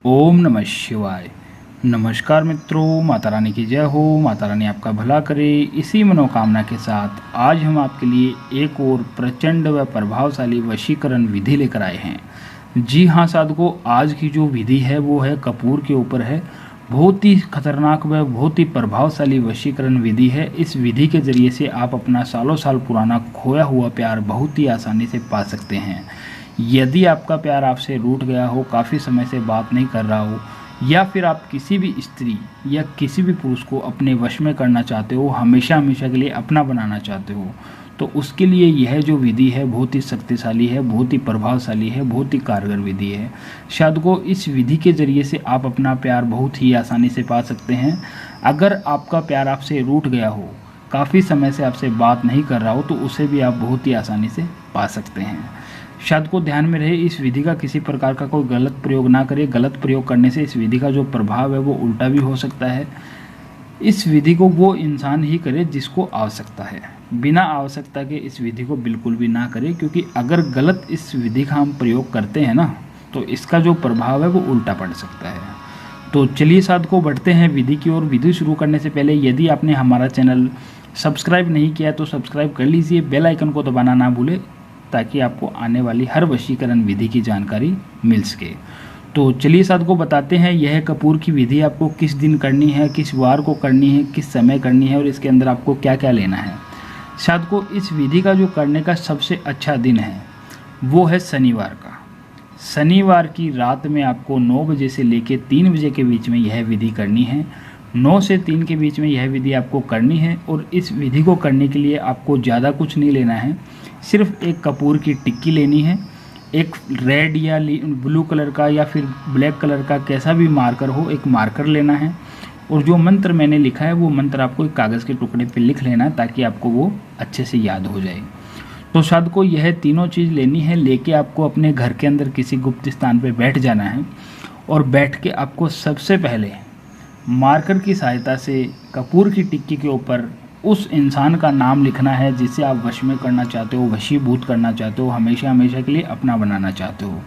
ओम नमः शिवाय। नमस्कार मित्रों, माता रानी की जय हो। माता रानी आपका भला करे, इसी मनोकामना के साथ आज हम आपके लिए एक और प्रचंड व प्रभावशाली वशीकरण विधि लेकर आए हैं। जी हाँ साधकों, आज की जो विधि है वो है कपूर के ऊपर है। बहुत ही खतरनाक व बहुत ही प्रभावशाली वशीकरण विधि है। इस विधि के जरिए से आप अपना सालों साल पुराना खोया हुआ प्यार बहुत ही आसानी से पा सकते हैं। यदि आपका प्यार आपसे रूठ गया हो, काफ़ी समय से बात नहीं कर रहा हो, या फिर आप किसी भी स्त्री या किसी भी पुरुष को अपने वश में करना चाहते हो, हमेशा हमेशा के लिए अपना बनाना चाहते हो, तो उसके लिए यह जो विधि है बहुत ही शक्तिशाली है, बहुत ही प्रभावशाली है, बहुत ही कारगर विधि है। साधकों, इस विधि के जरिए से आप अपना प्यार बहुत ही आसानी से पा सकते हैं। अगर आपका प्यार आपसे रूठ गया हो, काफ़ी समय से आपसे बात नहीं कर रहा हो, तो उसे भी आप बहुत ही आसानी से पा सकते हैं। साधकों, ध्यान में रहे, इस विधि का किसी प्रकार का कोई गलत प्रयोग ना करें। गलत प्रयोग करने से इस विधि का जो प्रभाव है वो उल्टा भी हो सकता है। इस विधि को वो इंसान ही करे जिसको आवश्यकता है। बिना आवश्यकता के इस विधि को बिल्कुल भी ना करें, क्योंकि अगर गलत इस विधि का हम प्रयोग करते हैं ना, तो इसका जो प्रभाव है वो उल्टा पड़ सकता है। तो चलिए साधकों, बढ़ते हैं विधि की ओर। विधि शुरू करने से पहले यदि आपने हमारा चैनल सब्सक्राइब नहीं किया तो सब्सक्राइब कर लीजिए, बेल आइकन को दबाना ना भूलें, ताकि आपको आने वाली हर वशीकरण विधि की जानकारी मिल सके। तो चलिए साधकों, बताते हैं यह कपूर की विधि आपको किस दिन करनी है, किस वार को करनी है, किस समय करनी है और इसके अंदर आपको क्या क्या लेना है। साधकों, इस विधि का जो करने का सबसे अच्छा दिन है वो है शनिवार का। शनिवार की रात में आपको 9 बजे से लेकर 3 बजे के बीच में यह विधि करनी है। 9 से 3 के बीच में यह विधि आपको करनी है। और इस विधि को करने के लिए आपको ज़्यादा कुछ नहीं लेना है, सिर्फ एक कपूर की टिक्की लेनी है, एक रेड या ब्लू कलर का या फिर ब्लैक कलर का कैसा भी मार्कर हो, एक मार्कर लेना है। और जो मंत्र मैंने लिखा है वो मंत्र आपको एक कागज़ के टुकड़े पे लिख लेना है, ताकि आपको वो अच्छे से याद हो जाए। तो साधकों, यह तीनों चीज़ लेनी है। लेके आपको अपने घर के अंदर किसी गुप्त स्थान पे बैठ जाना है, और बैठ के आपको सबसे पहले मार्कर की सहायता से कपूर की टिक्की के ऊपर उस इंसान का नाम लिखना है जिसे आप वश में करना चाहते हो, वशीभूत करना चाहते हो, हमेशा हमेशा के लिए अपना बनाना चाहते हो।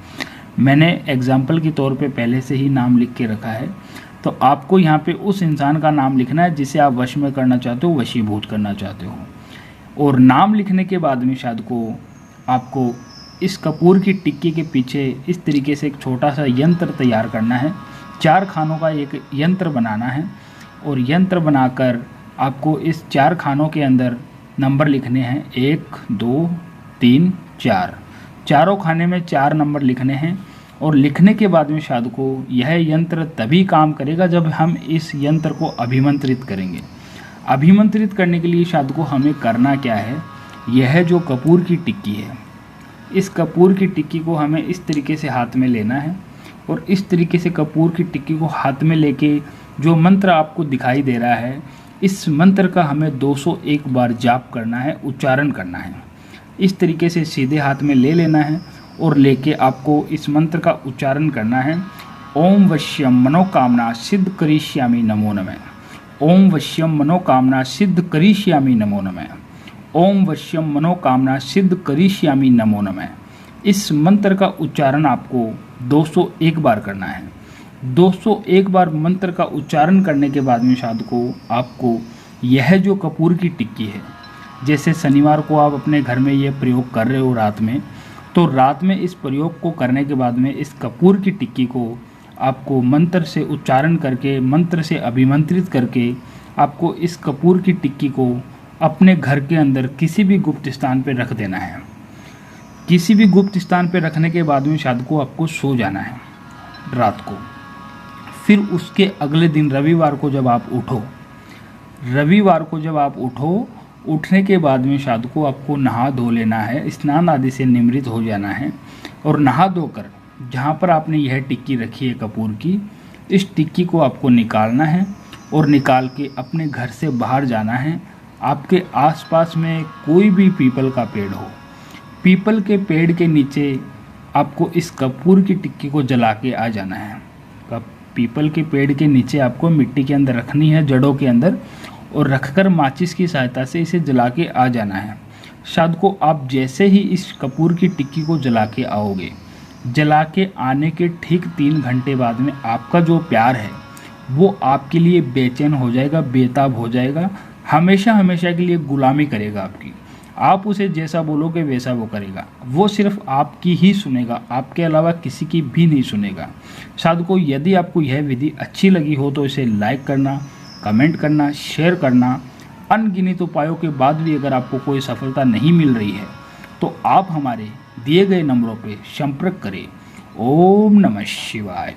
मैंने एग्जाम्पल के तौर पे पहले से ही नाम लिख के रखा है। तो आपको यहाँ पे उस इंसान का नाम लिखना है जिसे आप वश में करना चाहते हो, वशीभूत करना चाहते हो। और नाम लिखने के बाद में साधकों, आपको इस कपूर की टिक्की के पीछे इस तरीके से एक छोटा सा यंत्र तैयार करना है। 4 खानों का एक यंत्र बनाना है, और यंत्र बनाकर आपको इस 4 खानों के अंदर नंबर लिखने हैं, 1 2 3 4। चारों खाने में 4 नंबर लिखने हैं। और लिखने के बाद में साधकों, यह यंत्र तभी काम करेगा जब हम इस यंत्र को अभिमंत्रित करेंगे। अभिमंत्रित करने के लिए साधकों हमें करना क्या है, यह जो कपूर की टिक्की है, इस कपूर की टिक्की को हमें इस तरीके से हाथ में लेना है। और इस तरीके से कपूर की टिक्की को हाथ में लेके जो मंत्र आपको दिखाई दे रहा है, इस मंत्र का हमें 201 बार जाप करना है, उच्चारण करना है। इस तरीके से सीधे हाथ में ले लेना है, और लेके आपको इस मंत्र का उच्चारण करना है। ओम वश्यम मनोकामना सिद्ध करिष्यामि नमो नमः। ओम वश्यम मनोकामना सिद्ध करिष्यामि नमो नमः। ओम वश्यम मनोकामना सिद्ध करिष्यामि नमो नमः। इस मंत्र का उच्चारण आपको 201 बार करना है। 201 बार मंत्र का उच्चारण करने के बाद में साधकों, आपको यह जो कपूर की टिक्की है, जैसे शनिवार को आप अपने घर में ये प्रयोग कर रहे हो रात में, तो रात में इस प्रयोग को करने के बाद में इस कपूर की टिक्की को आपको मंत्र से उच्चारण करके, मंत्र से अभिमंत्रित करके, आपको इस कपूर की टिक्की को अपने घर के अंदर किसी भी गुप्त स्थान पर रख देना है। किसी भी गुप्त स्थान पर रखने के बाद में साधकों आपको सो जाना है रात को। फिर उसके अगले दिन रविवार को जब आप उठो, उठने के बाद में साधकों आपको नहा धो लेना है, स्नान आदि से निमृत हो जाना है। और नहा धोकर जहाँ पर आपने यह टिक्की रखी है कपूर की, इस टिक्की को आपको निकालना है, और निकाल के अपने घर से बाहर जाना है। आपके आसपास में कोई भी पीपल का पेड़ हो, पीपल के पेड़ के नीचे आपको इस कपूर की टिक्की को जला के आ जाना है। पीपल के पेड़ के नीचे आपको मिट्टी के अंदर रखनी है, जड़ों के अंदर, और रखकर माचिस की सहायता से इसे जला के आ जाना है। साधकों, आप जैसे ही इस कपूर की टिक्की को जला के आओगे, जला के आने के ठीक 3 घंटे बाद में आपका जो प्यार है वो आपके लिए बेचैन हो जाएगा, बेताब हो जाएगा, हमेशा हमेशा के लिए गुलामी करेगा आपकी। आप उसे जैसा बोलोगे वैसा वो करेगा, वो सिर्फ आपकी ही सुनेगा, आपके अलावा किसी की भी नहीं सुनेगा। साधकों, यदि आपको यह विधि अच्छी लगी हो तो इसे लाइक करना, कमेंट करना, शेयर करना। अनगिनत उपायों के बाद भी अगर आपको कोई सफलता नहीं मिल रही है तो आप हमारे दिए गए नंबरों पर संपर्क करें। ओम नमः शिवाय।